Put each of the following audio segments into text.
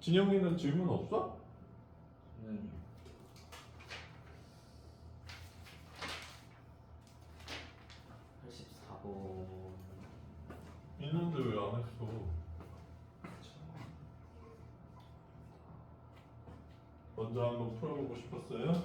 진영이는 질문 없어? 네. 84번. 있는데 왜 안 했어? 먼저 한번 풀어보고 싶었어요?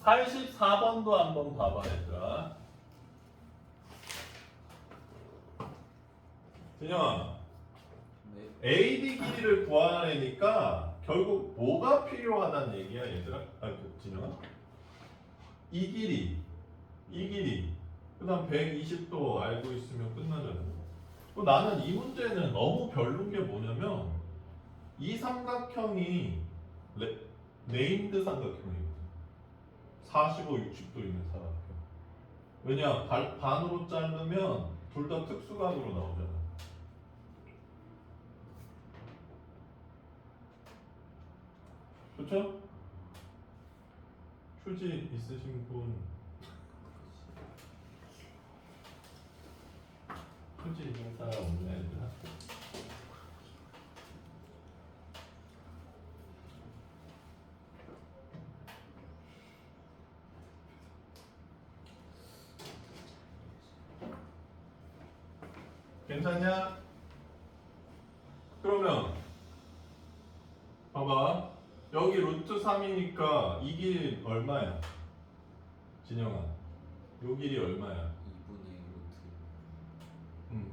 84번도 한번 봐봐 얘들아. 진영아, 네. AD 길이를 구하려니까 결국 뭐가 필요하다는 얘기야 얘들아? 진영아? 이 길이 그 다음 120도 알고 있으면 끝나잖아. 나는 이 문제는 너무 별론 게 뭐냐면 이 삼각형이 네임드 삼각형이거든. 45, 60도 있는 삼각형. 왜냐? 반으로 자르면 둘 다 특수각으로 나오잖아. 그렇죠? 휴지 있으신 분? 휴지 있는 사람 없네 얘들아. 괜찮냐? 그러면 봐봐, 여기 루트 3이니까 이 길 얼마야? 진영아, 요 길이 얼마야? 2분의 루트.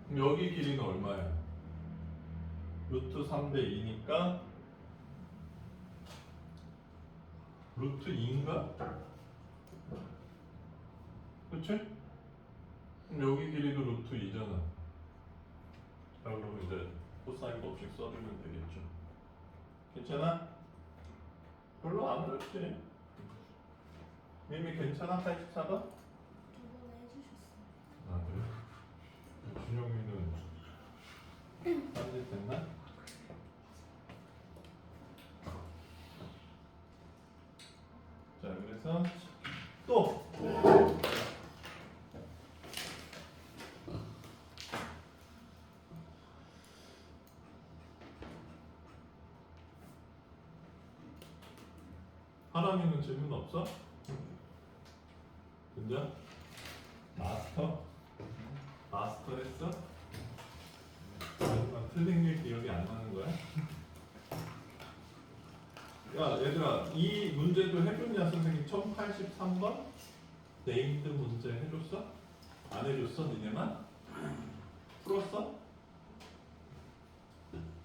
그럼 여기 길이는 얼마야? 루트 3대 2니까 루트 2인가? 그치? 그럼 여기 길이도 루트 2잖아. 자, 그럼 이제 코사인 법칙 써주면 되겠죠. 괜찮아? 별로 안 어렵지? 이미 괜찮아? 84번? 저번에 해주셨어요. 아, 그래? 준영이는 딴짓 됐나? 자, 그래서 또 하람이는 질문 없어? 진짜? 마스터? 마스터 했어? 아, 틀린 게 기억이 안 나는 거야? 야 얘들아, 이 문제도 해줬냐 선생님? 1083번? 네임드 문제 해줬어? 안 해줬어 니네만? 풀었어?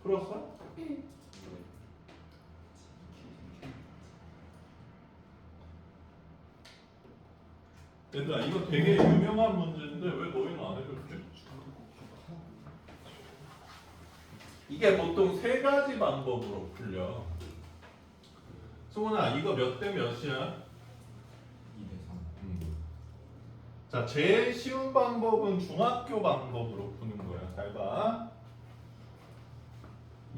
풀었어? 얘들아 이거 되게 유명한 문제인데 왜 너희는 안 해줬지? 이게 보통 세 가지 방법으로 풀려. 승훈아 이거 몇 대 몇이야? 2대 3. 자, 제일 쉬운 방법은 중학교 방법으로 푸는 거야. 잘 봐.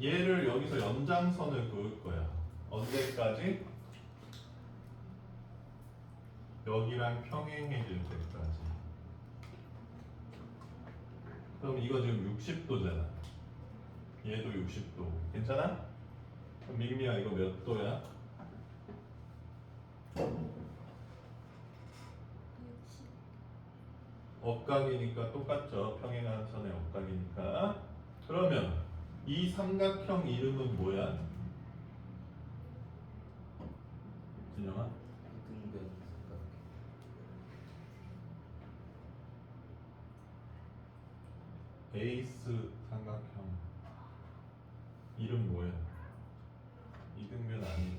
얘를 여기서 연장선을 그을 거야. 언제까지? 여기랑 평행해질 때까지. 그럼 이거 지금 60도잖아. 얘도 60도. 괜찮아? 그럼 민미야 이거 몇 도야? 60. 억각이니까 똑같죠. 평행한 선의 억각이니까. 그러면 이 삼각형 이름은 뭐야? 진영아? 이등변 삼각형. 베이스 삼각형 이름 뭐야? 이등변 아니?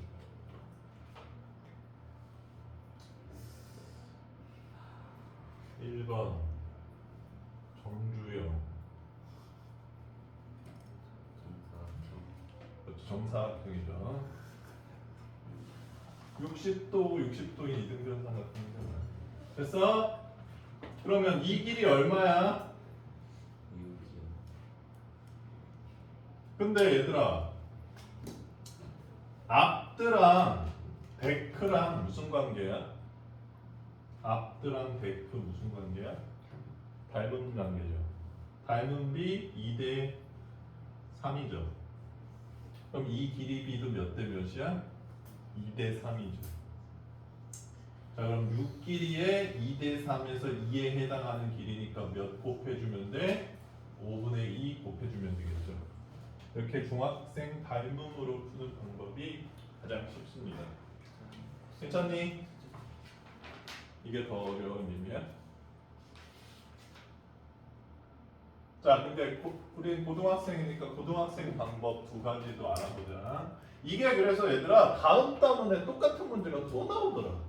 1번 정주영. 정사각형. 그렇죠, 정사각형이죠. 60도인 이등변 삼각형이잖아. 됐어? 그러면 이 길이 얼마야? 근데 얘들아 앞드랑 데크랑 무슨 관계야? 앞드랑 데크 무슨 관계야? 닮은 관계죠. 닮은 b 2대 3이죠. 그럼 이 길이 b도 몇 대 몇이야? 2대 3이죠. 자 그럼 6길이의 2대 3에서 2에 해당하는 길이니까 몇 곱해주면 돼? 5분의 2 곱해주면 되겠죠. 이렇게 중학생 닮음으로 푸는 방법이 가장 쉽습니다. 괜찮니? 이게 더 어려운 의미야? 자, 근데 우리 고등학생이니까 고등학생 방법 두 가지도 알아보자. 이게 그래서 얘들아 다음 단원에 똑같은 문제가 또 나오더라.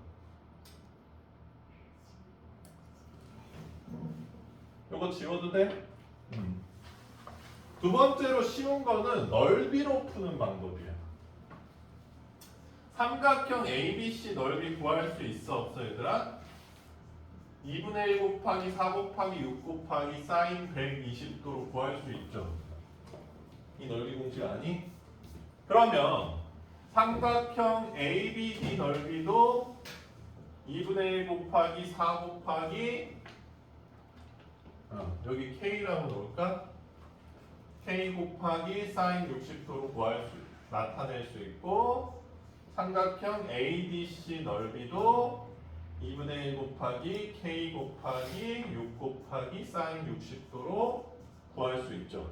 요거 지워도 돼? 두 번째로 쉬운 거는 넓이로 푸는 방법이야. 삼각형 ABC 넓이 구할 수 있어 없어 얘들아? 2분의 1 곱하기 4 곱하기 6 곱하기 사인 120도로 구할 수 있죠. 이 넓이 공식 아니? 그러면 삼각형 ABD 넓이도 2분의 1 곱하기 4 곱하기 여기 K라고 놓을까? K 곱하기 사인 60도로 나타낼 수 있고 삼각형 ADC 넓이도 2분의 1 곱하기 K 곱하기 6 곱하기 사인 60도로 구할 수 있죠.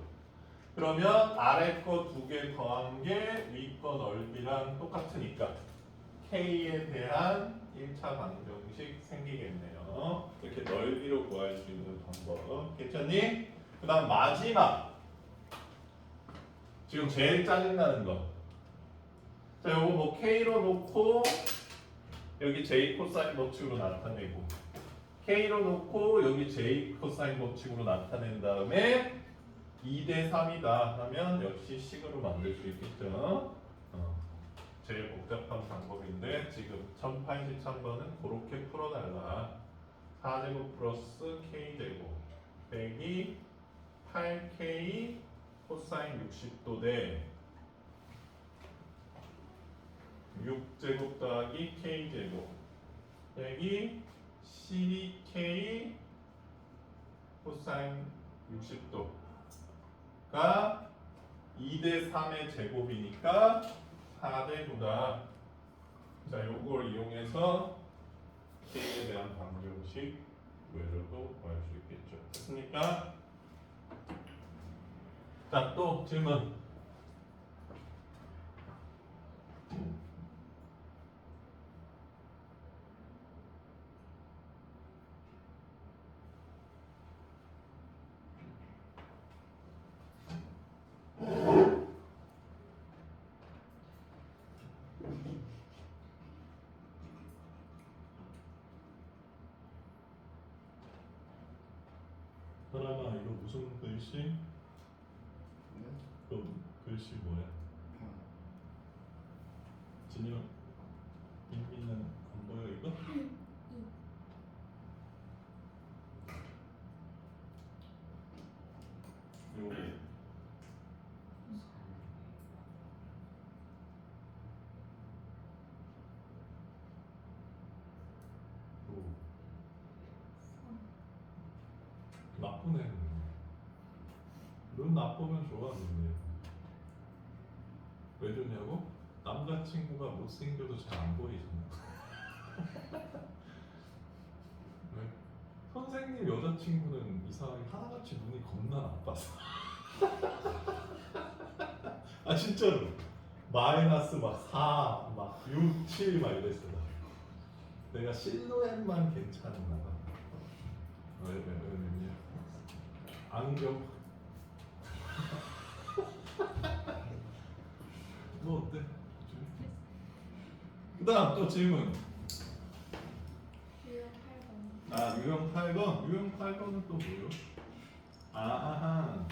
그러면 아래 거 두 개 더한 게 위 거 넓이랑 똑같으니까 K에 대한 1차 방정식 생기겠네요. 이렇게 넓이로 구할 수 있는 방법. 괜찮니? 그 다음 마지막. 지금 제일 짜증나는 거. 자, 요거 뭐 K로 놓고 여기 J 코사인 법칙으로 나타내고 K로 놓고 여기 J 코사인 법칙으로 나타낸 다음에 2대 3이다 하면 역시 식으로 만들 수 있겠죠. 제일 복잡한 방법인데 지금 1083번은 그렇게 풀어달라. 4제곱 플러스 K제곱 빼기 8K 코사인 60도 대 6제곱 더하기 K제곱 빼기 12K 코사인 60도가 2대 3의 제곱이니까 4대 9다. 자, 요걸 이용해서 K에 대한 방정식 외로도 구할 수 있겠죠. 됐습니까? 자, 또 질문. 사람아 이거 무슨 글씨? 그 글씨 뭐야? 진영, 민민은 안 보여 이거? 요거 나쁘네. 눈 나쁘면 좋아 눈이. 왜 좋냐고? 남자친구가 못생겨도 잘 안 보이잖아. 왜? 선생님 여자친구는 이 사람이 하나같이 눈이 겁나 나빠서. 아 진짜로 마이너스 막 4, 막 6, 7 막 이랬어. 내가 실루엣만 괜찮은가 봐. 왜 안경. 뭐 어때? 그 다음 또 질문. 유형 8번. 아 유형 8번. 유형 8번은 또 뭐요? 아하.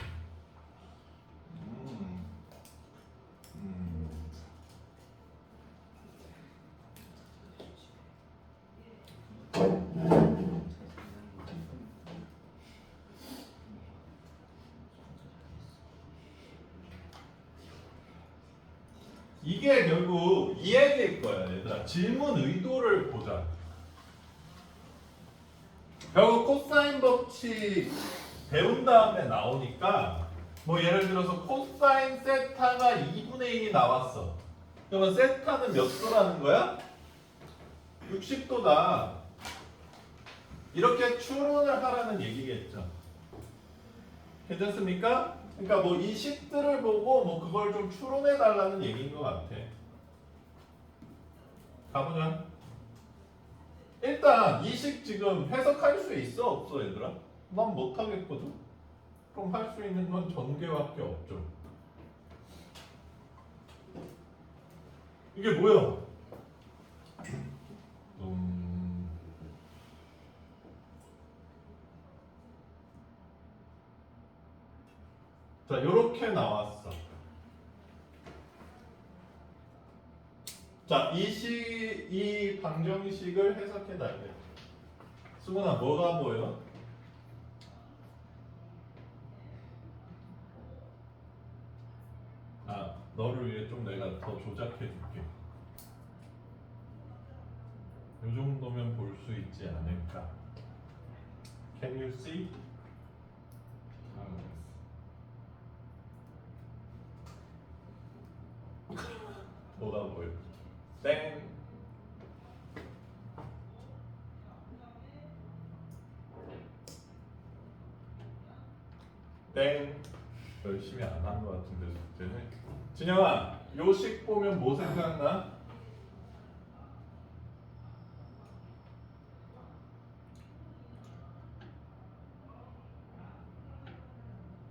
이게 결국 이 얘기일 거야, 얘들아. 질문 의도를 보자. 결국 코사인 법칙 배운 다음에 나오니까 뭐 예를 들어서 코사인 세타가 2분의 1이 나왔어. 그러면 세타는 몇 도라는 거야? 60도다. 이렇게 추론을 하라는 얘기겠죠. 괜찮습니까? 그러니까 뭐 이 식들을 보고 뭐 그걸 좀 추론해 달라는 얘기인 것 같아. 가보자. 일단 이 식 지금 해석할 수 있어 없어 얘들아? 난 못하겠거든. 그럼 할 수 있는 건 전개밖에 없죠. 이게 뭐야? 자, 요렇게 나왔어. 자, 이 방정식을 해석해 달래. 수근아, 뭐가 보여? 아, 너를 위해 좀 내가 더 조작해 줄게. 요 정도면 볼 수 있지 않을까? Can you see? 뭐가 보여? 땡. 땡. 열심히 안 한 것 같은데 숙제는. 진영아, 요식 보면 뭐 생각나?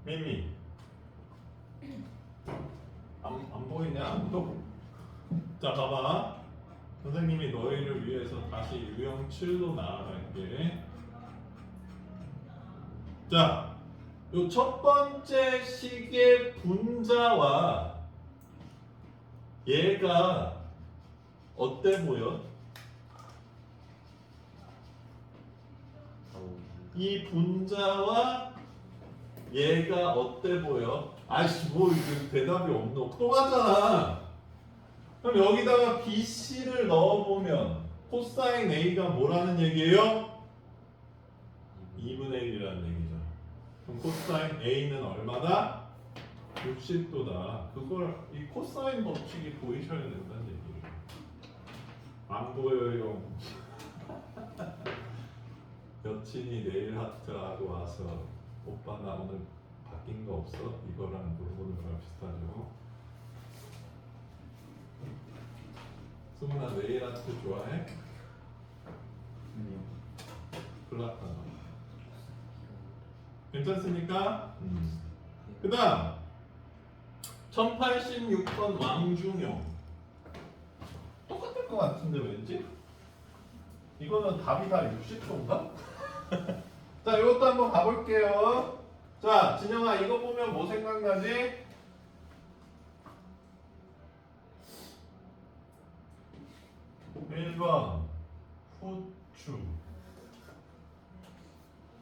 미미. 안 보이냐? 안 보. 자, 봐봐. 선생님이 너희를 위해서 다시 유형 7로 나아갈게. 자, 요 첫 번째 식의 분자와 얘가 어때 보여? 이 분자와 얘가 어때 보여? 아이씨, 뭐 이거 대답이 없노? 또 가잖아. 그럼 여기다가 BC를 넣어보면 코사인 A가 뭐라는 얘기예요? 2분의 1이라는 얘기죠. 그럼 코사인 A는 얼마다? 60도다. 그걸 이 코사인 법칙이 보이셔야 된다는 얘기예요. 안 보여요. 여친이 네일 하트하고 와서 오빠 나 오늘 바뀐 거 없어? 이거랑 물어보는 거랑 비슷하죠. 수문아 네일 아트 좋아해? 플라타. 괜찮습니까? 그 다음 1086번 왕중용. 똑같을 것 같은데 왠지? 이거는 답이 다 60도인가? 자, 이것도 한번 가볼게요. 자, 진영아 이거 보면 뭐 생각나지? 1번 후추,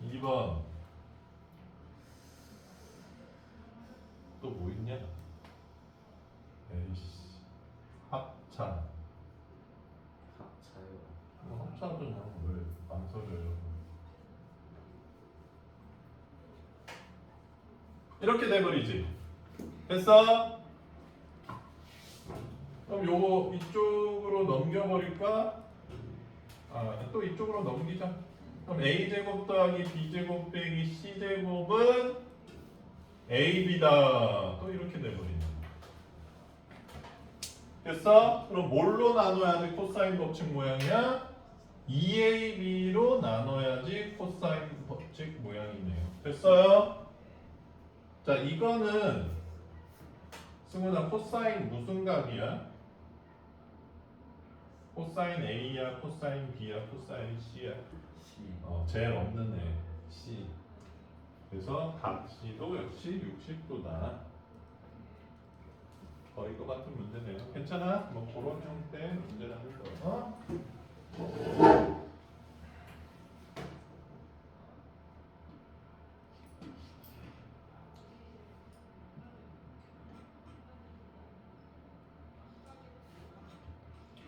2번 또 뭐 있냐? 에이씨, 합차. 합차도 왜 망설여요? 이렇게 돼버리지. 됐어? 그럼 요거 이쪽으로 넘겨버릴까? 아, 또 이쪽으로 넘기자. 그럼 a제곱 더하기 b제곱 빼기 c제곱은 ab다. 또 이렇게 돼버리네. 됐어? 그럼 뭘로 나눠야지 코사인 법칙 모양이야? 2ab로 나눠야지 코사인 법칙 모양이네요. 됐어요? 자, 이거는 승훈아 코사인 무슨 각이야? 코사인 A야, 코사인 B야, 코사인 C야? 제일 없는 애 C. 그래서 각 C도 역시 60도다. 거의 똑같은 문제네요. 괜찮아? 뭐 그런 형태의 문제라는 거.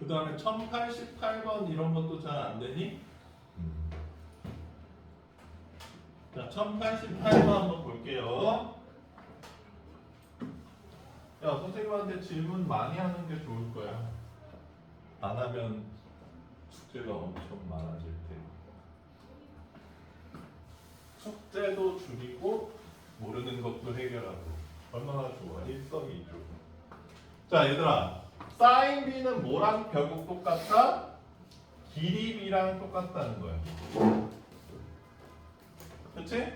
그 다음에 1088번 이런 것도 잘 안 되니? 자, 1088번 한번 볼게요. 야, 선생님한테 질문 많이 하는 게 좋을 거야. 안 하면 숙제가 엄청 많아질 테고. 숙제도 줄이고 모르는 것도 해결하고 얼마나 좋아. 일석이조. 자, 얘들아. 사인 B는 뭐랑 결국 똑같다? 길이 B랑 똑같다는 거야. 그치?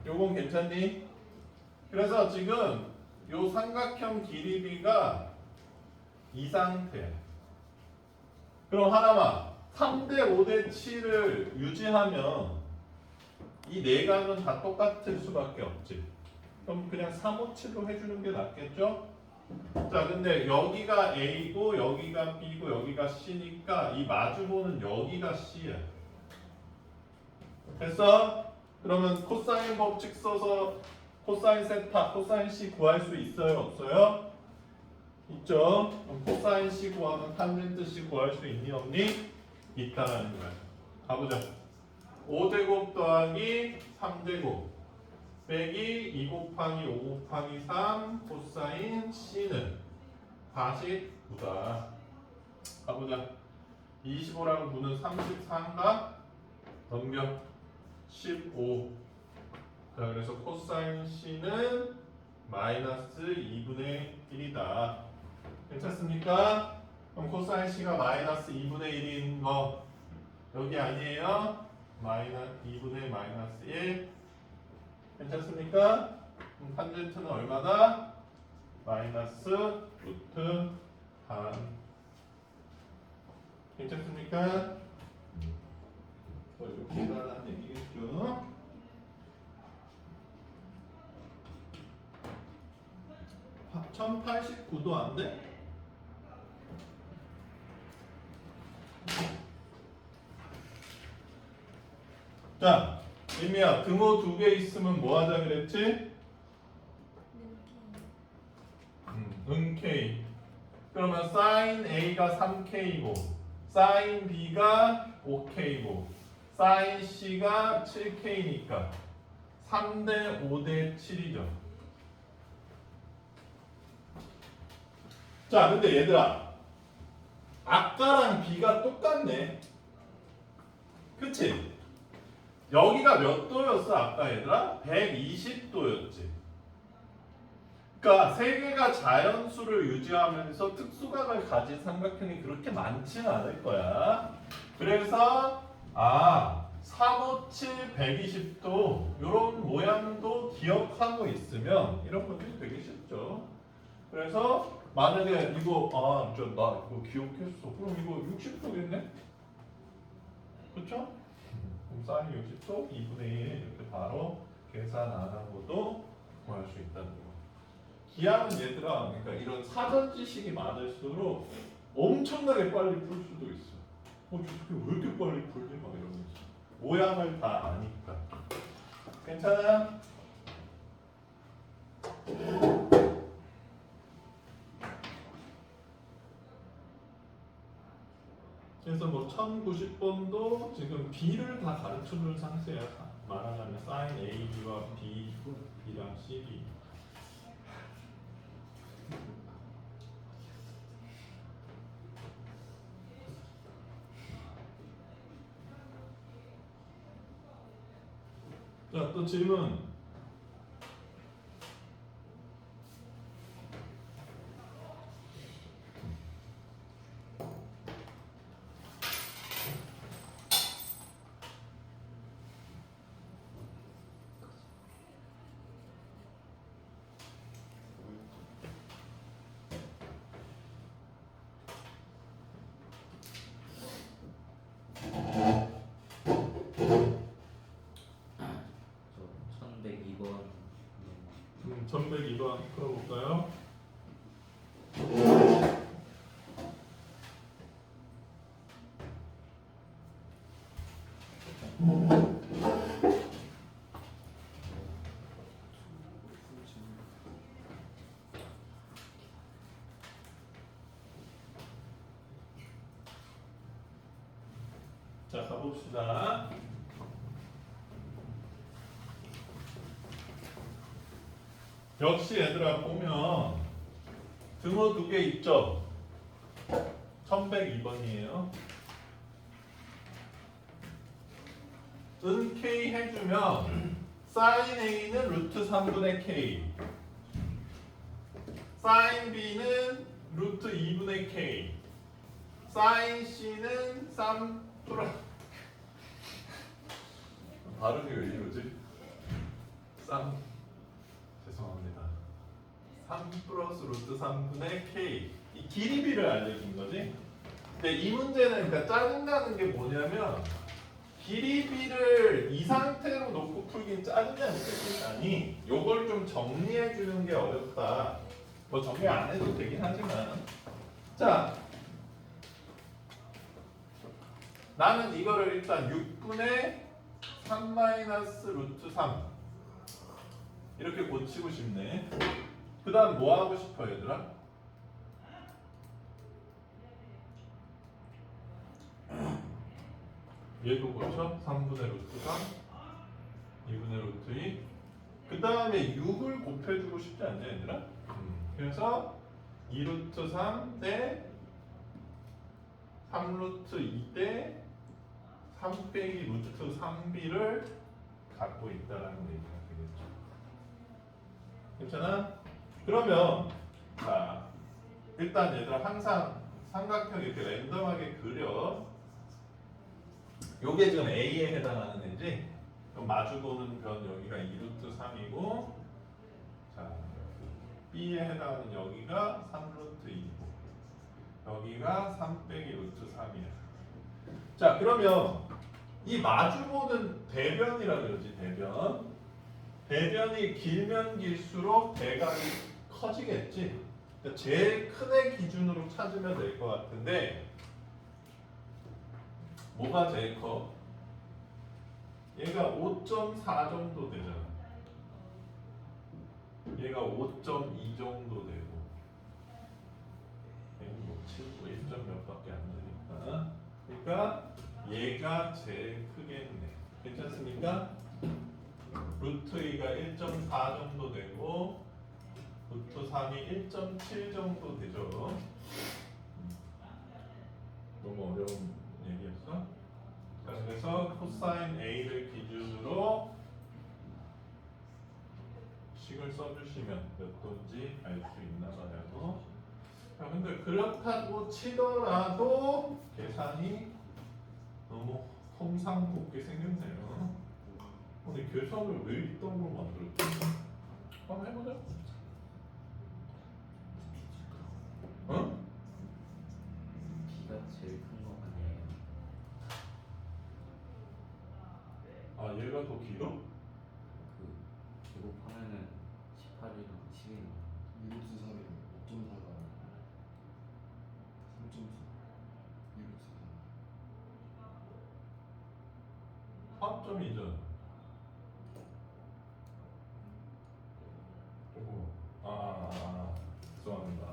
요건 괜찮니? 그래서 지금 요 삼각형 길이 B가 이 상태야. 그럼 하나만 3대 5대 7을 유지하면 이 내각은 다 똑같을 수밖에 없지. 그럼 그냥 3, 5, 7로 해주는 게 낫겠죠? 자, 근데 여기가 A고 여기가 B고 여기가 C니까 이 마주보는 여기가 C야. 됐어? 그러면 코사인 법칙 써서 코사인 세타, 코사인 C 구할 수 있어요? 없어요? 있죠? 그럼 코사인 C 구하면 탄젠트 C 구할 수 있니? 없니? 있다라는 거야. 가보자. 5제곱 더하기 3제곱 빼기 2 곱하기 5 곱하기 3 코사인 C는 49다. 가보자. 25랑 9는 34인가? 넘겨. 15. 자, 그래서 코사인 C는 마이너스 2분의 1이다. 괜찮습니까? 그럼 코사인 C가 마이너스 2분의 1인 거 여기 아니에요? 마이너스 2분의 마이너스 1. 괜찮습니까? 그럼 탄젠트는 얼마다? 마이너스 루트 반. 괜찮습니까? 이렇게 해달라는 얘기겠죠? 아, 1089도 안 돼? 자, 임미야, 등호 2개 있으면 뭐 하자 그랬지? K. 그러면 sin A가 3K이고, sin B가 5K이고, sin C가 7K니까 3대 5대 7이죠. 자, 근데 얘들아, 아까랑 B가 똑같네. 그치? 여기가 몇 도였어 아까 얘들아? 120도였지. 그러니까 세 개가 자연수를 유지하면서 특수각을 가진 삼각형이 그렇게 많지는 않을 거야. 그래서 357, 120도 이런 모양도 기억하고 있으면 이런 것들이 되게 쉽죠. 그래서 만약에 이거 나 이거 기억했어. 그럼 이거 60도겠네? 그렇죠? 그럼 사인 60도 2분의 1 이렇게 바로 계산 안 하고도 구할 수 있다는 거. 기하는 얘들아, 그러니까 이런 사전 지식이 많을수록 엄청나게 빨리 풀 수도 있어. 저렇게 왜 이렇게 빨리 풀지? 막 이러면서 모양을 다 아니까. 괜찮아? 그래서 뭐 1090번도 지금 B를 다 가르쳐줄 상태야. 말하자면 sin AB와 B랑 CB. 자, 또 질문. 저 1102번 1102번 풀어볼까요? 자, 가봅시다. 역시 얘들아 보면 등호 두 개 있죠? 1102번이에요. 은 K 해주면 sin A는 루트 3분의 K, sin B는 루트 2분의 K, sin C는 3 플러스 발음이 왜 이러지? 죄송합니다. 3 플러스 루트 3분의 K. 이 길이비를 알려준 거지? 근데 이 문제는 그러니까 짜증나는 게 뭐냐면 길이비를 이 상태로 놓고 풀긴 짜증나는 뜻이 아니 요걸 좀 정리해 주는 게 어렵다. 뭐 정리 안 해도 되긴 하지만 자 나는 이거를 일단 6분의 3 마이너스 루트 3 이렇게 고치고 싶네. 그 다음 뭐 하고 싶어 얘들아? 얘도 고쳐? 3분의 루트 3 2분의 루트 2 그 다음에 6을 곱해주고 싶지 않냐 얘들아? 그래서 2루트 3 대 3루트 2 대 3 빼기 루트 3b를 갖고 있다라는 얘기가 되겠죠. 괜찮아? 그러면 자 일단 얘들아 항상 삼각형 이렇게 랜덤하게 그려. 요게 지금 A에 해당하는 애지? 그럼 마주보는 변 여기가 2루트 3이고 자 B에 해당하는 여기가 3루트 2고 여기가 3 빼기 루트 3이야. 자 그러면 이 마주보는 대변이라 그러지 대변. 대변이 길면 길수록 대각이 커지겠지. 그러니까 제일 큰 애 기준으로 찾으면 될 것 같은데 뭐가 제일 커? 얘가 5.4 정도 되잖아. 얘가 5.2 정도 되고 얘는 뭐 1점 몇 밖에 안 되니까 그러니까 얘가 제일 크겠네. 괜찮습니까? 루트 2가 1.4 정도 되고 루트 3이 1.7 정도 되죠. 너무 어려운 얘기였어? 자, 그래서 코사인 A를 기준으로 식을 써주시면 몇 도인지 알 수 있나 봐요. 자, 근데 그렇다고 치더라도 계산이 너무 험상궂게 생겼네요. 근데 계산을 왜 있던 걸 만들었지? 한번 해보자. 어? B가 제일 큰 거 아니에요? 아 얘가 더 길어? 그 제곱하면은 18이랑 12랑 2루트 3이면 5.4가 3.4 2루트 4.2죠. 오고. 죄송합니다.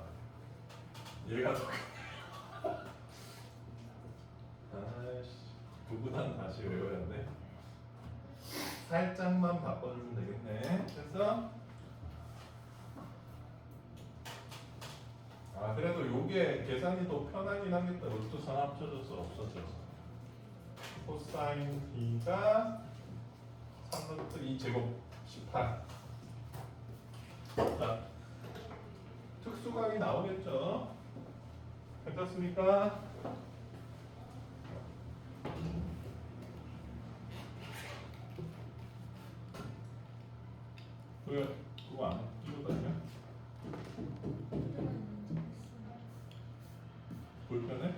얘가 더 아이씨 구구단 다시 외워야 돼. 살짝만 바꿔주면 되겠네. 됐어? 아 그래도 요게 계산이 더 편하긴 하겠다. 루트 3 합쳐져서 없어졌어. 코사인 B가 3루트 2 제곱 18. 자, 특수각이 나오겠죠? 괜찮습니까? 왜 그거 안 끼고 다녀? 불편해?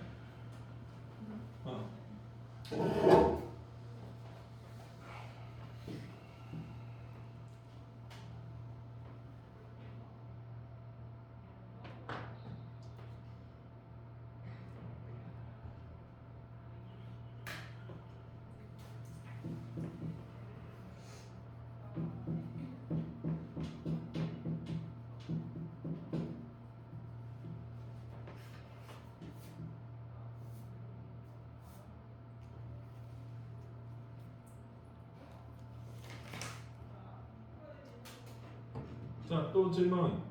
어. 자, 또 질문.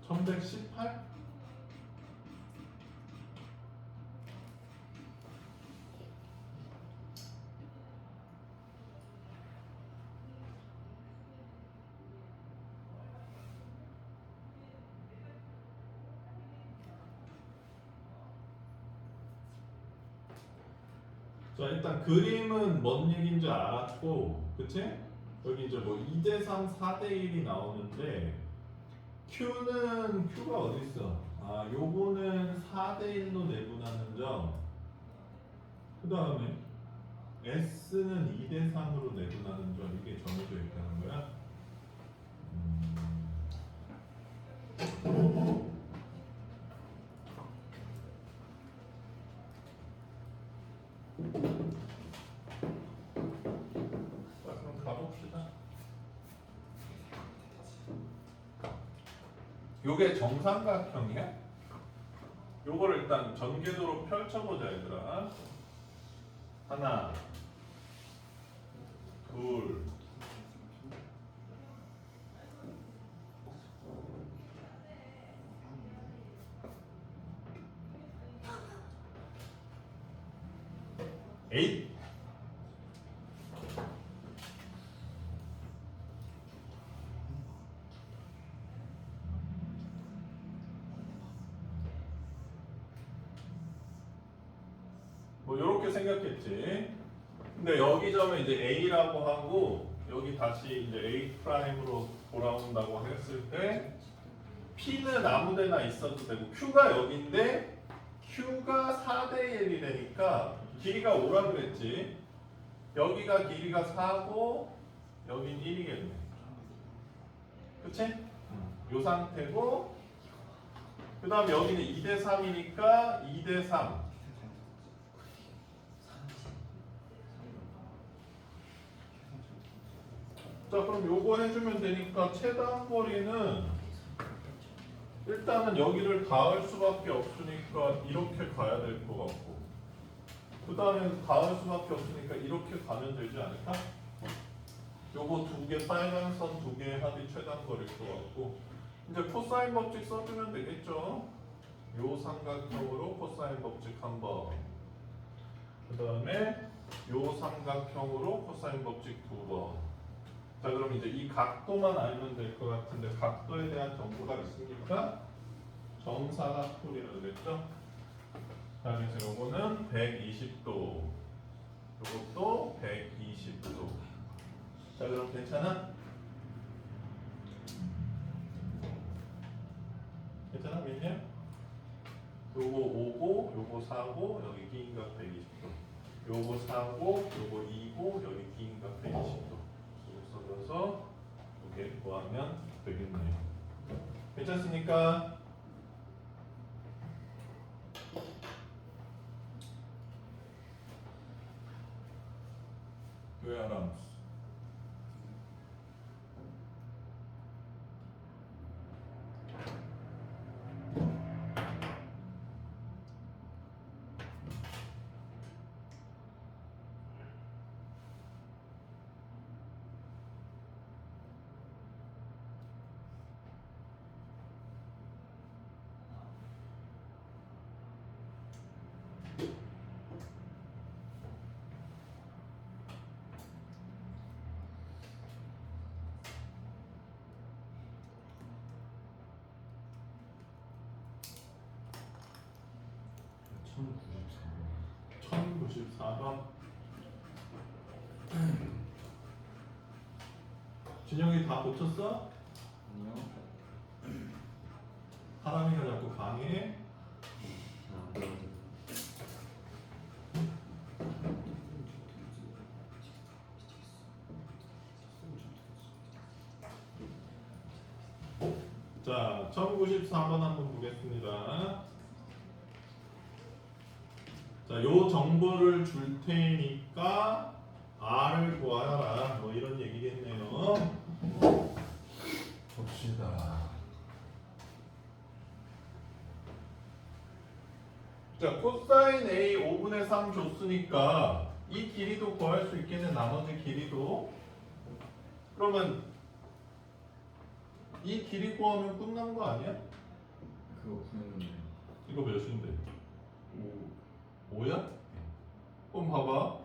1118? 자, 일단 그림은 뭔 얘기인지 알았고, 그치? 여기 이제 뭐 2대3, 4대1이 나오는데 Q가 어디 있어? 아, 요거는 4대1로 내분하는 점. 그 다음에 S는 2대3으로 내분하는 점. 이게 정해져 있다는 거야. 자, 그럼 가봅시다. 요게 정삼각형이야? 요거를 일단 전개도로 펼쳐보자, 얘들아. 하나, 둘, 에잇. 뭐 요렇게 생겼겠지. 근데 여기 점은 이제 A라고 하고 여기 다시 이제 A 프라임으로 돌아온다고 했을 때 P는 아무데나 있어도 되고 Q가 여기인데 Q가 4대 1이 되니까 길이가 5라 그랬지. 여기가 길이가 4고 여긴 1이겠네. 그치? 요 상태고 그 다음 여기는 2대3이니까 2대3. 자, 그럼 요거 해주면 되니까 최단 거리는 일단은 여기를 닿을 수밖에 없으니까 이렇게 가야 될 것 같고 그 다음에 닿을 수밖에 없으니까 이렇게 가면 되지 않을까? 요거 두 개 빨간 선 두 개 합이 최단 거리일 것 같고 이제 코사인 법칙 써주면 되겠죠? 요 삼각형으로 코사인 법칙 한번 그 다음에 요 삼각형으로 코사인 법칙 두 번. 자, 그럼 이제 이 각도만 알면 될 것 같은데 각도에 대한 정보가 있습니까? 정사각형이라고 그랬죠? 자, 그래서 요거는 120도 요것도 120도. 자, 그럼 괜찮아? 괜찮아? 민이야? 요거 5고 요거 4고 여기 기인각 120도 요거 4고 요거 2고 여기 기인각 120도 써서 이렇게 구하면 되겠네요. 괜찮습니까? 왜 알아? 천 1094번. 진영이 다 고쳤어? 아니요. 하람이가 자꾸 강해. 안 들어도. 자, 1094번 한번 보겠습니다. 자, 요 정보를 줄 테니까 R을 구하라. 뭐 이런 얘기겠네요. 봅시다. 자, 코사인 A 5분의 3 줬으니까 이 길이도 구할 수 있겠네. 나머지 길이도. 그러면 이 길이 구하면 끝난 거 아니야? 그거 구했는데 이거 몇인데? 5. 5야? 그럼 봐봐.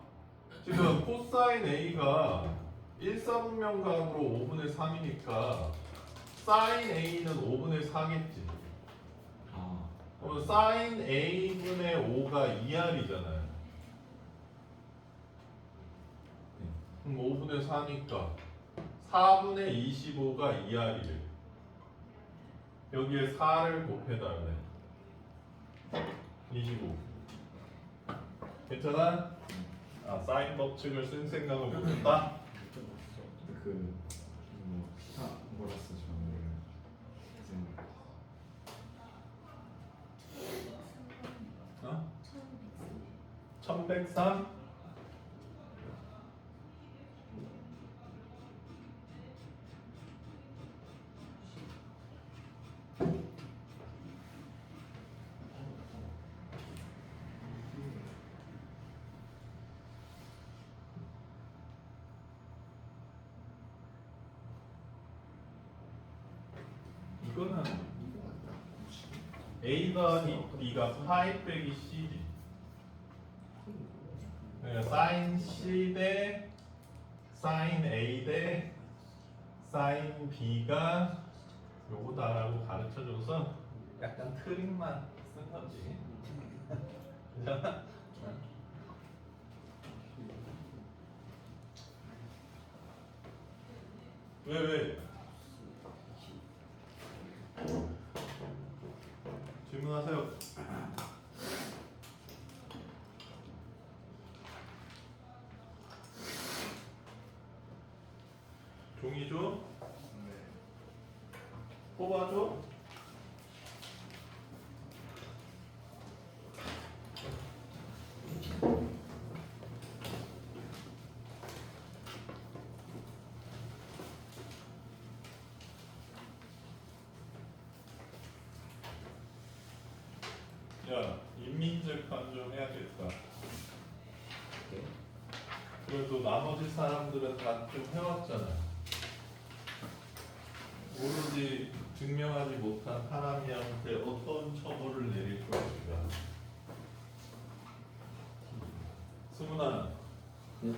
지금 코사인 A가 1사분면각으로 5분의 3이니까 사인 A는 5분의 4겠지. 아, 그러면 사인 A분의 5가 2R이잖아요. 그럼 5분의 4니까 4분의 25가 2R이래. 여기에 4를 곱해달래. 25. 괜찮아? 아, 사인 법칙을 쓴 생각을 못했다? 그 피타고라스 정리를 생각. 어? 1103. 1103? 이거는 A가 B가 파이 빼기 C지. 그러니까 사인 C 대 사인 A 대 사인 B가 요거다라고 가르쳐줘서 약간 트릭만 쓴 거지. 괜찮아? 왜? 질문하세요. 종이 줘? 뽑아줘? 야, 인민적勘좀 해야겠다. 그래도 나머지 사람들은 다 좀 해왔잖아. 오로지 증명하지 못한 하나미한테 어떤 처벌을 내릴 것인가. 승훈아, 네?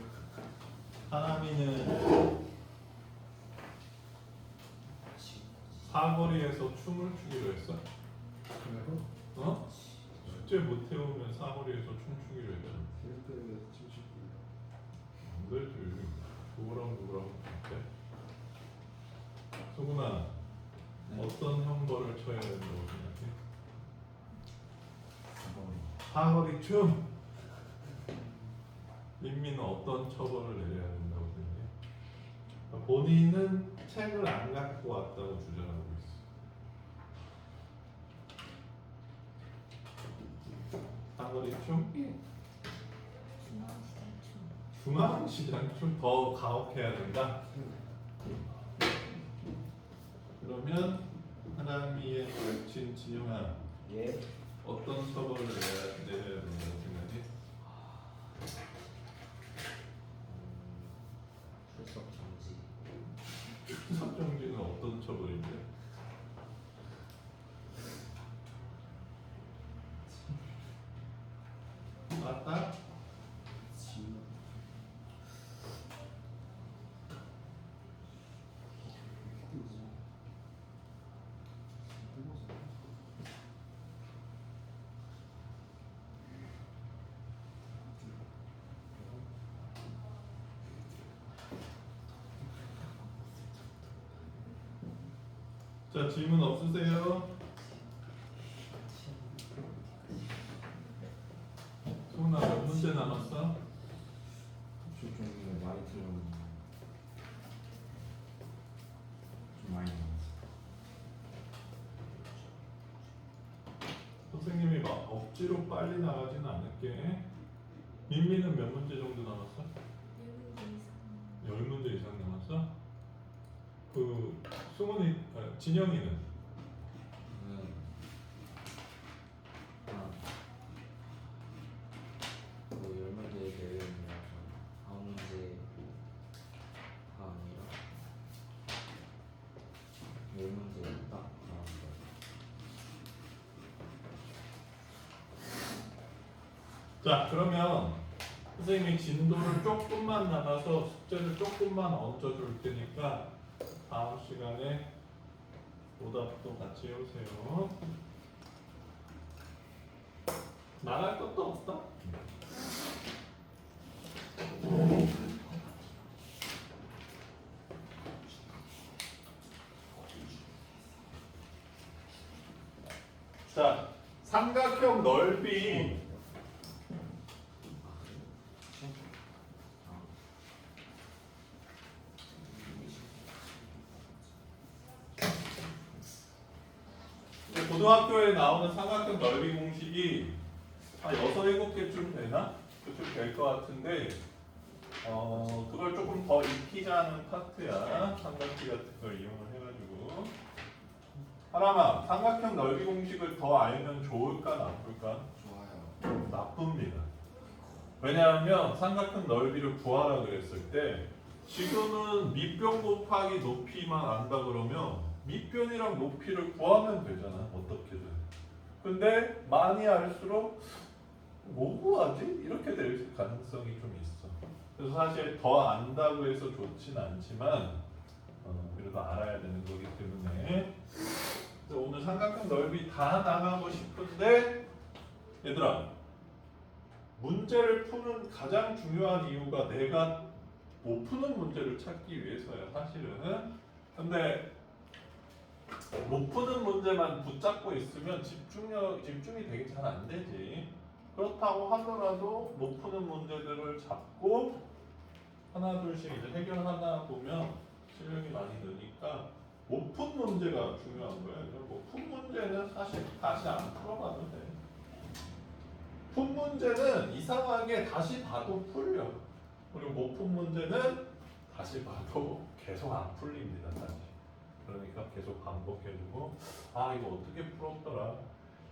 하나미는 사거리에서 춤을 추기로 했어? 어? 숙제 못 해오면 사거리에서 춤추기로 했잖아. 안 되지. 누구랑 해? 수근아, 네. 어떤 형벌을 쳐야 된다고 생각해? 사거리 춤! 민민은 어떤 처벌을 내려야 된다고 생각해? 본인은 책을 안 갖고 왔다고 주장하고 있어. 사거리 춤? 중앙시장 춤 더 가혹해야 된다? 그러면 하나미의 절친 진영아, 예. 어떤 처벌을 내려야 된다고 생각해? 출석 정지. 수석정지는 어떤 처벌인데? 맞다? 자, 질문 없으세요? 소은아, 몇 문제 남았어? 좀 많이 틀렸는데 좀 많이 남았어. 선생님이 막 억지로 빨리 나가지는 않을게. 민미는 몇 문제 정도 남았어? 10문제 이상 남았어? 그 승훈이, 진영이는? 그 10문제 내외입니다. 9문제가 아니라 네 문제 딱 나왔어요. 자, 그러면 선생님이 진도를 조금만 나가서 숙제를 조금만 얹어줄 테니까 다음 시간에 오답도 같이 해오세요. 말할 것도 없어? 자, 삼각형 넓이 이제 고등학교에 나오는 삼각형 넓이 공식이 한 6, 7개쯤 되나? 그쯤 될 것 같은데 그걸 조금 더 익히자는 파트야. 삼각기 같은 걸 이용을 해가지고 하나만 삼각형 넓이 공식을 더 알면 좋을까 나쁠까? 좋아요. 나쁩니다. 왜냐하면 삼각형 넓이를 구하라 그랬을 때 지금은 밑변 곱하기 높이만 안다 그러면 밑변이랑 높이를 구하면 되잖아. 어떻게든. 근데 많이 알수록 뭐 구하지? 이렇게 될 가능성이 좀 있어. 그래서 사실 더 안다고 해서 좋진 않지만 그래도 알아야 되는 거기 때문에 그래서 오늘 삼각형 넓이 다 나가고 싶은데 얘들아 문제를 푸는 가장 중요한 이유가 내가 못 푸는 문제를 찾기 위해서야 사실은. 근데 못 푸는 문제만 붙잡고 있으면 집중이 되게 잘 안 되지. 그렇다고 하더라도 못 푸는 문제들을 잡고 하나 둘씩 이제 해결하다 보면 실력이 많이 느니까 못 푼 문제가 중요한 거예요. 못 푼 문제는 사실 다시 안 풀어봐도 돼. 푼 문제는 이상하게 다시 봐도 풀려. 그리고 못 푼 문제는 다시 봐도 계속 안 풀립니다. 사실. 그러니까 계속 반복해주고 아 이거 어떻게 풀었더라.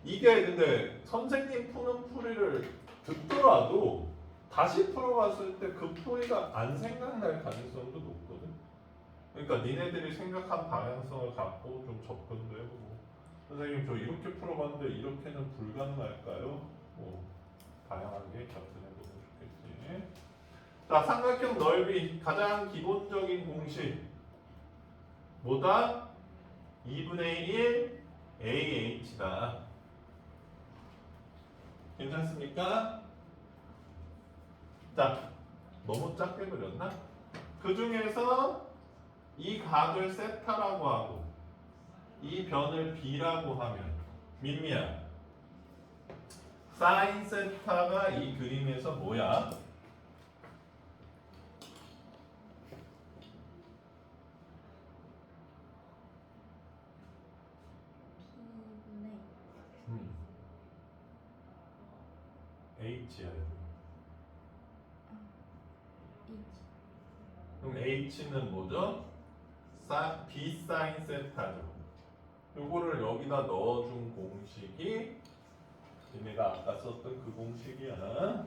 이게 근데 선생님 푸는 풀이를 듣더라도 다시 풀어봤을 때 그 풀이가 안 생각날 가능성도 높거든. 그러니까 니네들이 생각한 방향성을 갖고 좀 접근도 해보고 선생님 저 이렇게 풀어봤는데 이렇게는 불가능할까요? 뭐 다양하게 접근해보면 좋겠지. 자, 삼각형 넓이 가장 기본적인 공식 뭐다? 2분의 1 AH다. 괜찮습니까? 자, 너무 작게 그렸나? 그 중에서 이 각을 세타라고 하고 이 변을 B라고 하면 민미야 사인 세타가 이 그림에서 뭐야? H야. 그럼 H는 뭐죠? B 사인 세타죠. 요거를 여기다 넣어준 공식이 니네가 아까 썼던 그 공식이야.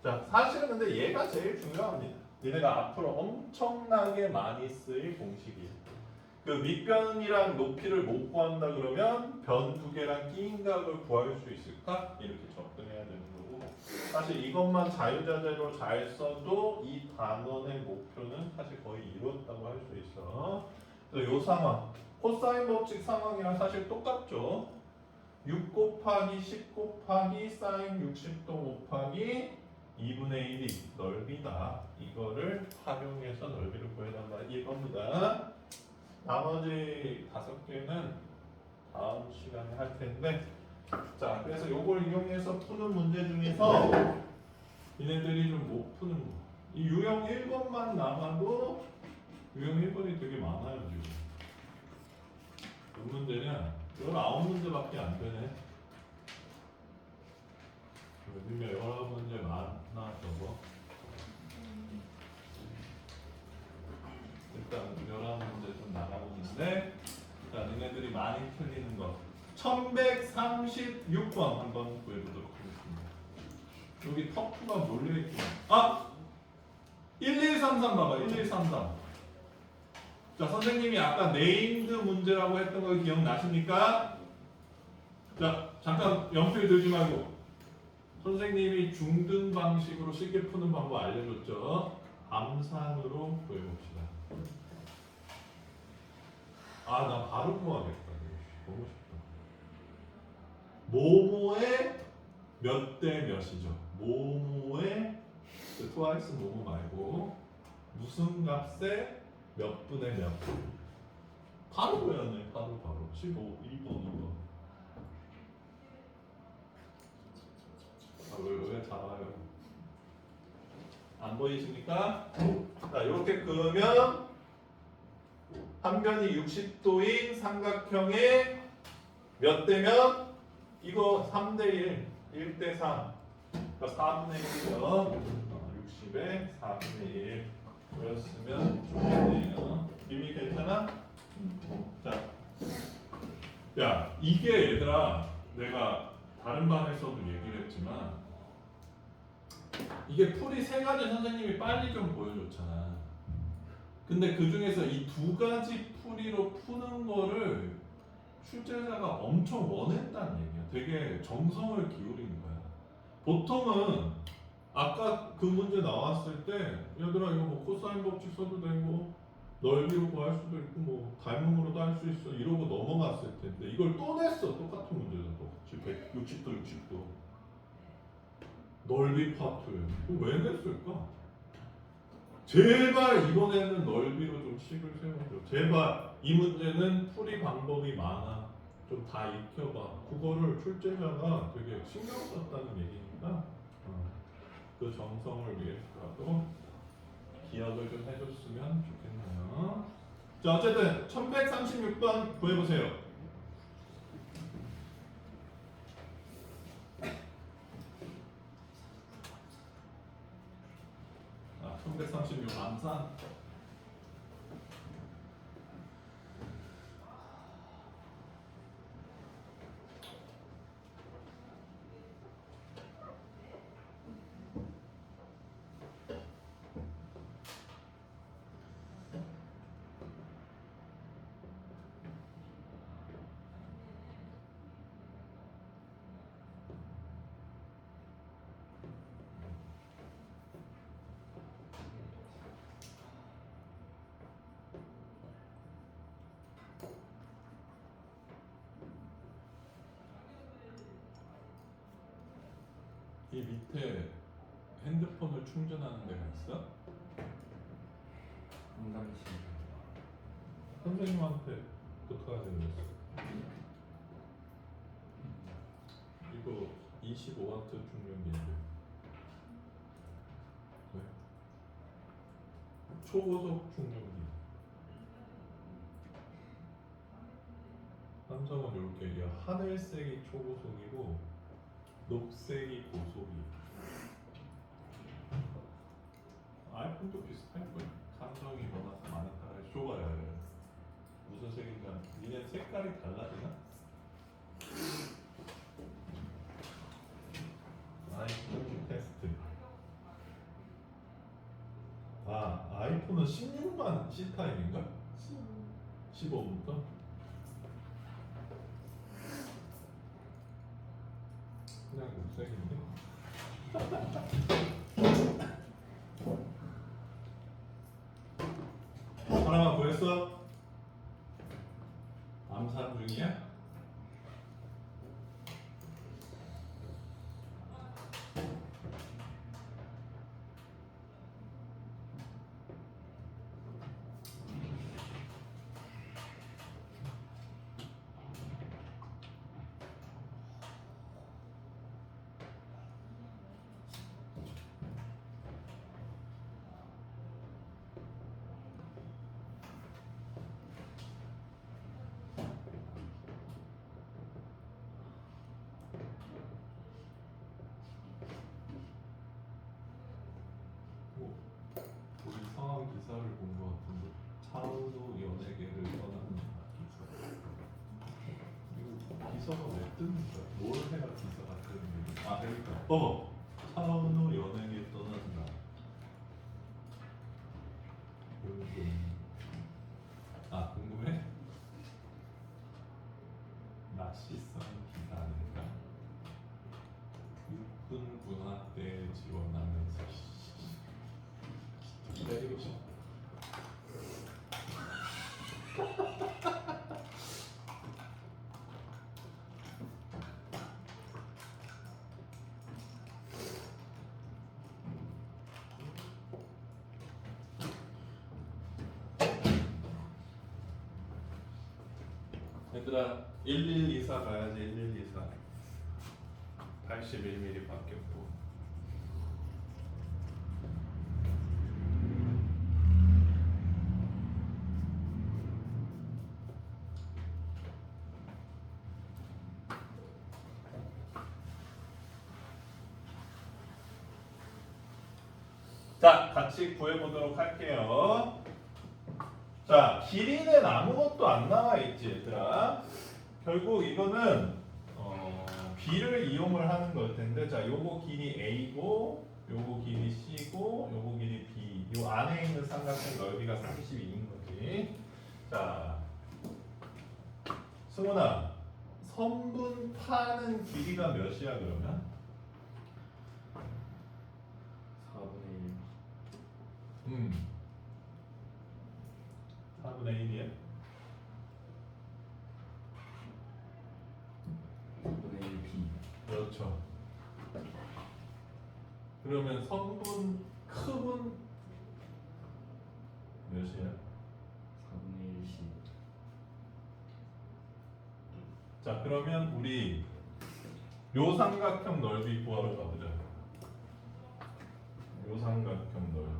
자, 사실은 근데 얘가 제일 중요합니다. 니네가 앞으로 엄청나게 많이 쓰일 공식이에요. 그 밑변이랑 높이를 못 구한다 그러면 변 두 개랑 끼인 값을 구할 수 있을까? 이렇게 접근해야 되는 거고 사실 이것만 자유자재로 잘 써도 이 단원의 목표는 사실 거의 이루었다고 할 수 있어. 그래서 이 상황 코사인 법칙 상황이랑 사실 똑같죠. 6 곱하기 10 곱하기 사인 60도 곱하기 2분의 1이 넓이다. 이거를 활용해서 넓이를 구해달라 이겁니다. 나머지 5개는 다음 시간에 할 텐데 자 그래서 요걸 이용해서 푸는 문제 중에서 얘네들이 좀 못 푸는 거. 이 유형 1번만 남아도 유형 1번이 되게 많아요 지금. 몇 문제냐? 19문제밖에 안 되네. 요즘에 19문제 많아 저거. 일단 11문제 좀 나가보는데 자 니네들이 많이 틀리는 거 1136번 한번 구해보도록 하겠습니다. 여기 터프가 몰려있구나. 아! 1133 봐봐 1133 자, 선생님이 아까 네임드 문제라고 했던 거 기억나십니까? 자, 잠깐 연필 들지 말고 선생님이 중등 방식으로 쉽게 푸는 방법 알려줬죠? 암산으로 구해봅시다. 아, 나 바로 구하겠다. 너무 쉽다. 모모의 몇 대 몇이죠? 모모의 트와이스 모모 말고 무슨 값의 몇 분의 몇? 바로 구해야네. 바로 15, 1번, 2번. 아, 왜 잡아요? 안 보이십니까? 자, 이렇게 그으면 한 변이 60도인 삼각형의 몇 대면? 이거 3대 1, 1대 3. 그러니까 4분의 1이요. 60에 4분의 1. 그랬으면 좋겠네요. 이미 괜찮아? 자, 야, 이게 얘들아, 내가 다른 반에서도 얘기를 했지만 이게 풀이 세 가지 선생님이 빨리 좀 보여줬잖아. 근데 그 중에서 이 두 가지 풀이로 푸는 거를 출제자가 엄청 원했다는 얘기야. 되게 정성을 기울이는 거야. 보통은 아까 그 문제 나왔을 때 얘들아 이거 뭐 코사인 법칙 써도 되고 넓이로 구할 수도 있고 뭐 닮음으로도 할 수 있어 이러고 넘어갔을 텐데 이걸 또 냈어. 똑같은 문제다. 똑같이 160도 60도 넓이 파트 왜 냈을까? 제발 이번에는 넓이로 좀 식을 세워줘. 제발 이 문제는 풀이 방법이 많아. 좀 다 익혀봐. 그거를 출제자가 되게 신경 썼다는 얘기니까 그 정성을 위해서라도 기억을 좀 해줬으면 좋겠네요. 자, 어쨌든 1136번 구해보세요. 아, 1136 암산. 이 밑에 핸드폰을 충전하는 데가 있어? 건강식. 선생님한테 부탁하야 되겠어. 이거 25W 충전기인데. 왜? 초고속 충전기. 삼성은 이렇게 하늘색이 초고속이고 녹색이 고속이. 아이폰도 비슷할 거야. 삼성이 워낙 많으니까 좁아야 해. 무슨 색인지 니네 색깔이 달라지나? 아이폰 테스트. 아, 아이폰은 16만 C타입인가? 15부터? 그냥 녹색인데? 하나만 구했어? 암산 중이야? 우리 상황 기사를 본 것 같은데 차은우 연예계를 떠나는 기사. 이거 기사가 왜 뜨는 거야? 뭘 해야 기사가 뜨는 거야? 아, 그러니까 차은우 연예계 떠난다. 가시성 B가 아닐까? 육군 군화대 지원하면서 때리고 싶어. 얘들아 1124 가야지. 1124 81mm 바뀌었고. 자, 같이 구해보도록 할게요. 자, 길이는 아무것도 안 나와 있지, 얘들아. 결국 이거는 B를 이용을 하는 걸 텐데, 자, 요거 길이 A고, 요거 길이 C고, 요거 길이 B. 요 안에 있는 삼각형 넓이가 32인 거지. 자, 승훈아, 선분 파는 길이가 몇이야 그러면? 4분의 1. 4분의 1이야? 4분의 1 B. 그렇죠. 그러면 성분 크분 몇이야? 4분의 1 C. 자, 그러면 우리 요 삼각형 넓이 구하러 가보자. 요 삼각형 넓이.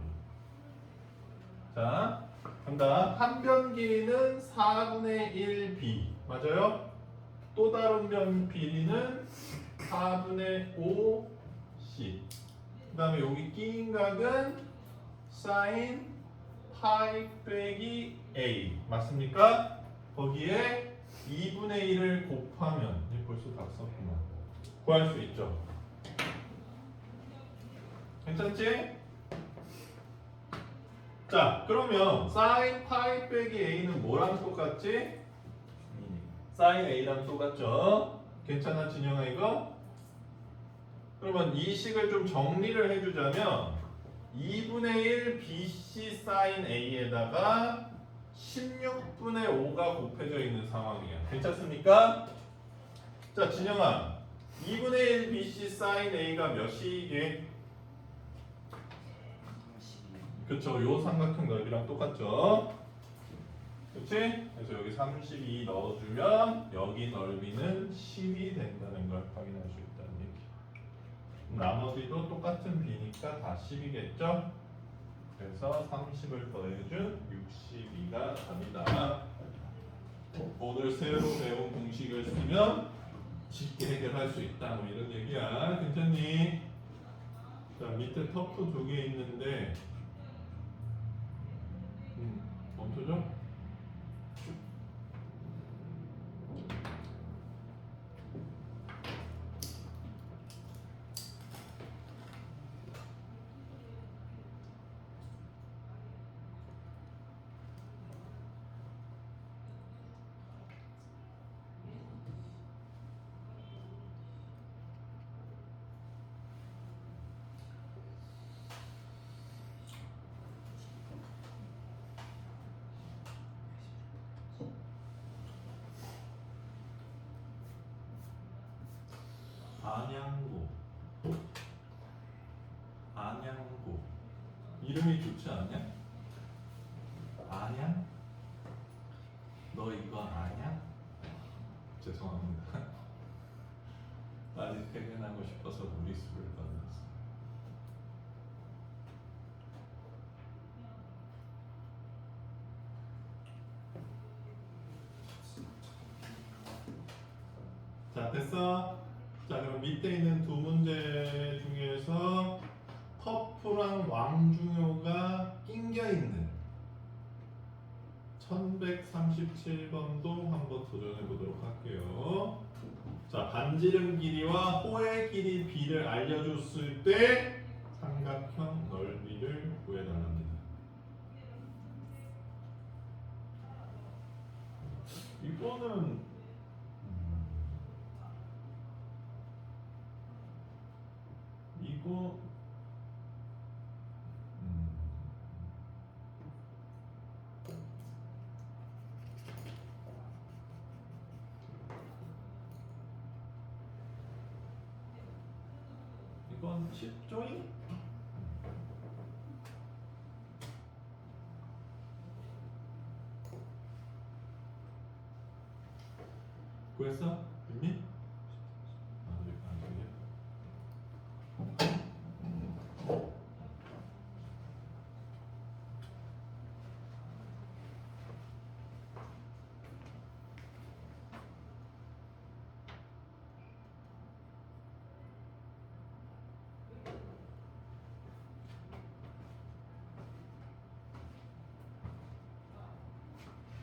자, 간다. 한 변 길이는 4분의 1b. 맞아요? 또 다른 변 길이는 4분의 5c. 그 다음에 여기 끼인 각은 sin 파이 빼기 a. 맞습니까? 거기에 2분의 1을 곱하면 벌써 다 썼구나. 구할 수 있죠. 괜찮지? 자, 그러면 sin 파이 빼기 a는 뭐랑 똑같지? sin a랑 똑같죠? 괜찮아, 진영아 이거? 그러면 이 식을 좀 정리를 해주자면 2분의 1 bc sin a에다가 16분의 5가 곱해져 있는 상황이야. 괜찮습니까? 자, 진영아, 2분의 1 bc sin a가 몇이게? 그쵸, 요 삼각형 넓이랑 똑같죠? 그치? 그래서 여기 32 넣어주면 여기 넓이는 10이 된다는 걸 확인할 수 있다는 얘기. 나머지도 똑같은 b니까 다 10이겠죠? 그래서 30을 더해준 62가 답이다. 오늘 새로 배운 공식을 쓰면 쉽게 해결할 수 있다. 뭐 이런 얘기야. 괜찮니? 자, 밑에 터프 2개 있는데 멈춰줘? 안양고 이름이 좋지 않냐? 안양? 너 이거 아냐? 죄송합니다. 아직 퇴근하고 싶어서 무리수를 받았어. 자, 됐어? 자, 그럼 밑에 있는 두 문제 중에서 터프랑 왕중효가 낑겨 있는 1137번도 한번 도전해 보도록 할게요. 자, 반지름 길이와 호의 길이 b를 알려줬을 때 삼각형 넓이를 구해달랍니다. 이거는 쉽죠잉? 구했어? 됐니? 안 되게.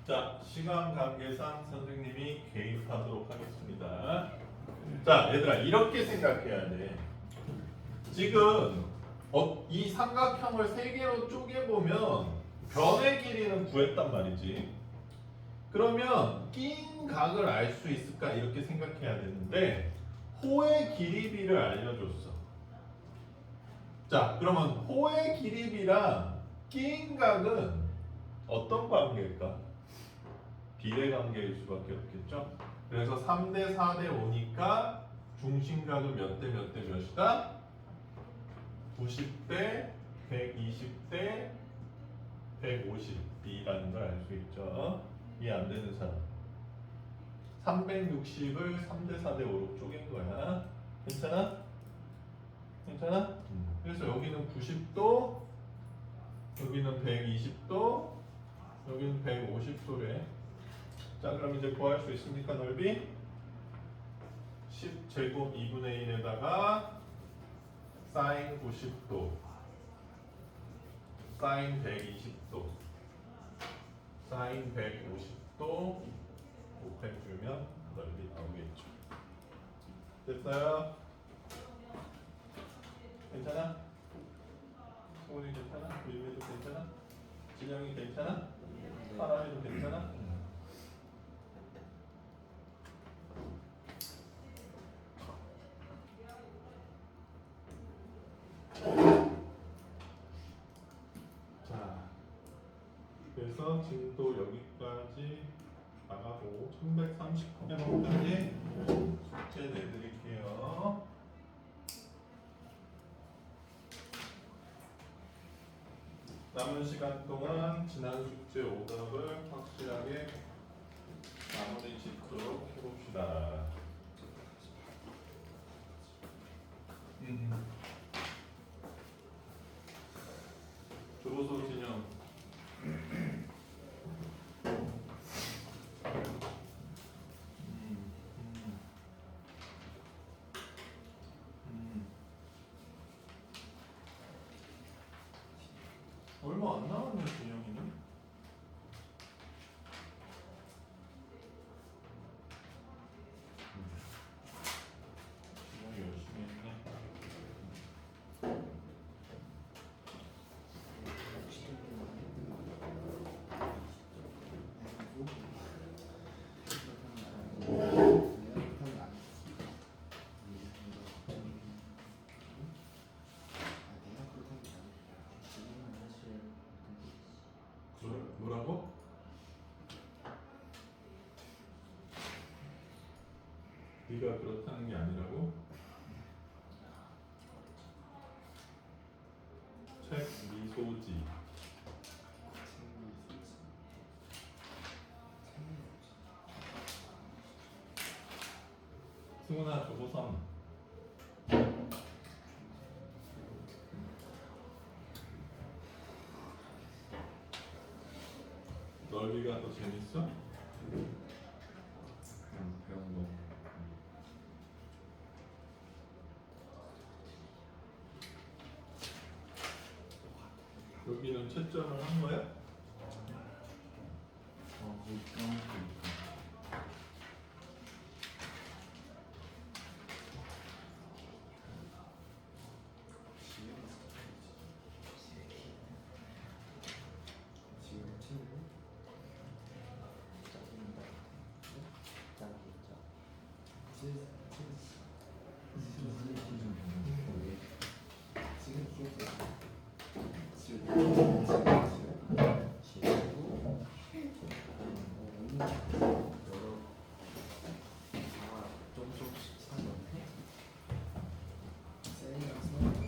자, 시간 관계상 선생님이 개입하도록 하겠습니다. 자, 얘들아, 이렇게 생각해야 돼. 지금 이 삼각형을 세 개로 쪼개보면 변의 길이는 구했단 말이지. 그러면 낀 각을 알 수 있을까? 이렇게 생각해야 되는데 호의 길이비를 알려줬어. 자, 그러면 호의 길이비랑 낀 각은 어떤 관계일까? 비례 관계일 수밖에 없겠죠. 그래서 3대 4대 5니까 중심각은 몇 대 몇 대 몇이다? 90대 120대 150이라는 걸 알 수 있죠. 이해 안 되는 사람. 360을 3대 4대 5로 쪼갠 거야. 괜찮아? 괜찮아? 그래서 여기는 90도, 여기는 120도, 여기는 150도래. 자, 그럼 이제 구할 수 있습니까? 넓이 10제곱 2분의 1에다가 사인 90도, 사인 120도, 사인 150도 곱해주면 넓이 나오겠죠. 됐어요? 괜찮아? 소은이 괜찮아? 밀미도 괜찮아? 진영이 괜찮아? 사람이도 괜찮아? 자, 그래서 지금도 여기까지 나가고 1130회번까지 숙제 내드릴게요. 남은 시간 동안 지난 숙제 오답을 확실하게 마무리 짓도록 해봅시다. 조보소 진영. 얼마 안 남았네 진영이는. 진영이 열심히 했네. 뭐라고? 네가 그렇다는 게 아니라고? 책 미소지. 승훈아 조보선. 넓이가 더 재밌어? 배운 거. 여기는 채점을 한 거야? 거기 그런 것도 있고. 셀이라서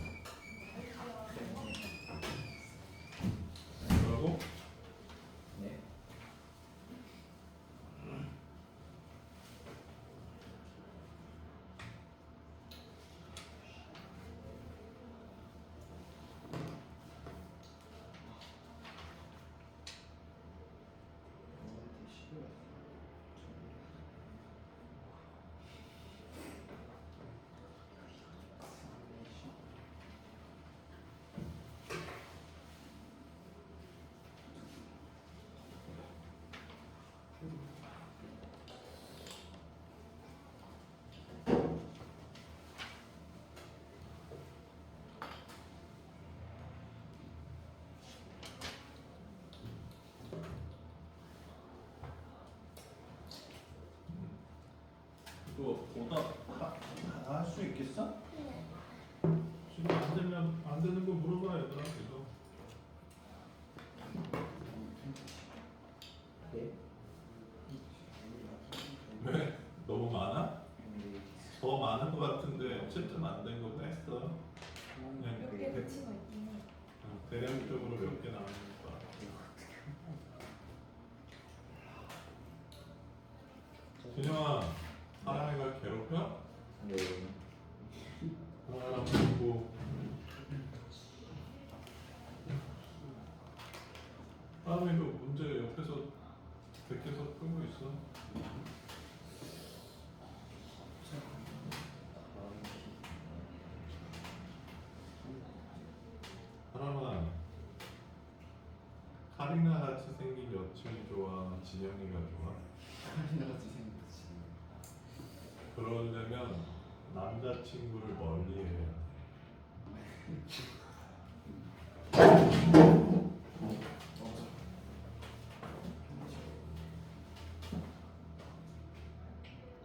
또 오다 할 수 있겠어? 네. 지금 안 되면 안 되는 거 물어봐 얘들한테도. 네? 왜? 너무 많아? 네. 더 많은 것 같은데 어쨌든 안 된 거 뺐어. 그냥 몇 개 붙인 거 있긴 해. 대략적으로 몇 개 나오는 거야. 진영아, 사람이가 괴롭혀? 네. 사람 보고 사람이도 문제 옆에서 베껴서 풀고 있어. 사람아, 카리나 같이 생긴 여친이 좋아? 진영이가 좋아? 같이 생겼지. 그러려면 남자친구를 멀리 해야 돼.